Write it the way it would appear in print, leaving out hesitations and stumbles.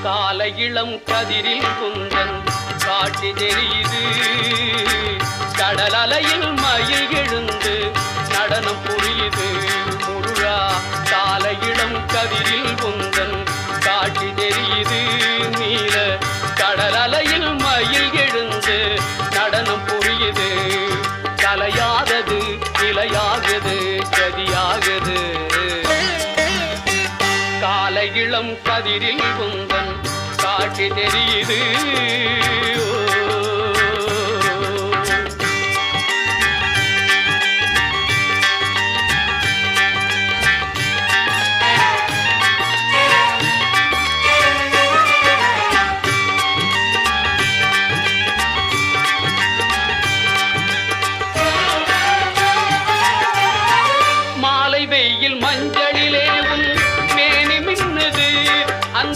காலை இளம் கதிரில் குந்தன் காட்சி தெரியுது கடல் அலையில் மயில் எழுந்து நடனம் புரியுது முருகா காலை இளம் கதிரில் குந்தன் காட்சி தெரியுது நீல கடல் அலையில் மயில் எழுந்து நடனம் புரியுது கலையாதது நிலையாகுது கதியாகுது காலை இளம் கதிரில் குந்தன் காட்சி தெரியுது